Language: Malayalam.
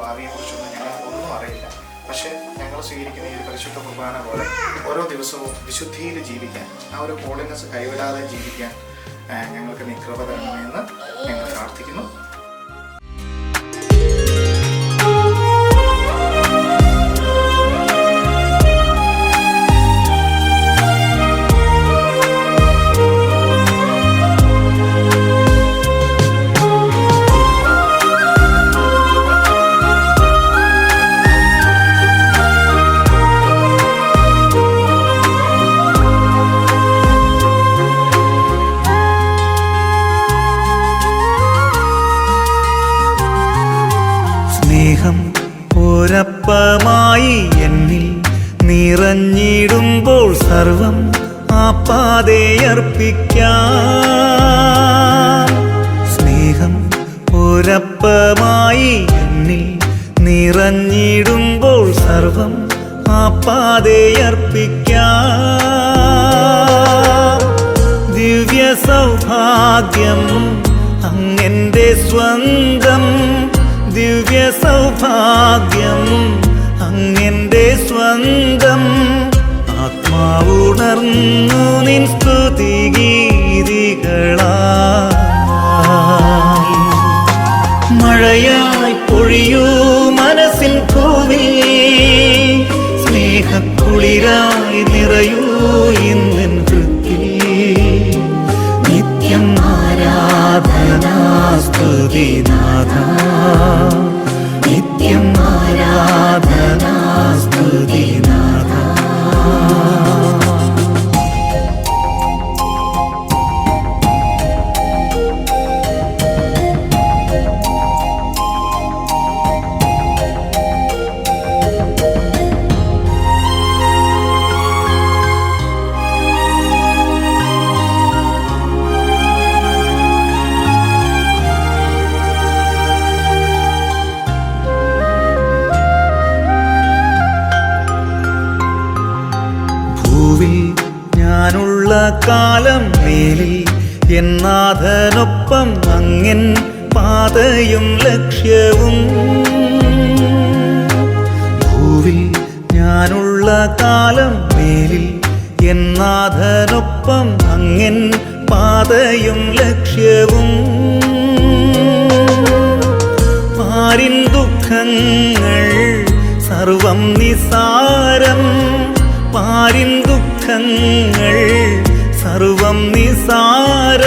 ഭാവിയെക്കുറിച്ചൊന്നും ഞങ്ങൾക്കൊന്നും അറിയില്ല. പക്ഷേ ഞങ്ങൾ സ്വീകരിക്കുന്ന ഈ പരിശുദ്ധ കുർബാന പോലെ ഓരോ ദിവസവും വിശുദ്ധിയിൽ ജീവിക്കാൻ, ആ ഒരു ഹോളിനെസ് കൈവിടാതെ ജീവിക്കാൻ ഞങ്ങൾക്ക് നീ കൃപ തരണമെന്ന് ഞങ്ങൾ പ്രാർത്ഥിക്കുന്നു. ഒരപ്പമായി എന്നിൽ നിറഞ്ഞിടുമ്പോൾ സർവം ആപ്പാതയർപ്പിക്കാം. സ്നേഹം ഒരപ്പമായി എന്നിൽ നിറഞ്ഞിടുമ്പോൾ സർവം ആപ്പാതയർപ്പിക്കാം. ദിവ്യ സൗഭാഗ്യം അങ്ങെൻ്റെ സ്വന്തം, ദിവ്യ സൗഭാഗ്യം അങ്ങെൻ്റെ സ്വന്തം. ആത്മാവുണർന്നു നിൻ സ്തുതിഗീതികളായി മഴയായി പൊഴിയൂ മനസ്സിൻ പൂവിൽ, സ്നേഹക്കുളിരായി നിറയൂ ഇന്നെൻ ഹൃത്തിൽ. നിത്യം ആരാധനാ സ്തുതിനാഥ, നിത്യം ആരാധനാ സ്തുതിനാഥ. ഞാനുള്ള കാലം മേലിൽ എന്നാഥനൊപ്പം അങ്ങൻ പാതയും ലക്ഷ്യവും. ഭൂവിൽ ഞാനുള്ള കാലം മേലിൽ എന്നാഥനൊപ്പം അങ്ങൻ പാതയും ലക്ഷ്യവും. പാരിൻ ദുഃഖങ്ങൾ സർവം നിസാരം, പാരിൻ ദുഃഖങ്ങൾ സർവം നിസാരം.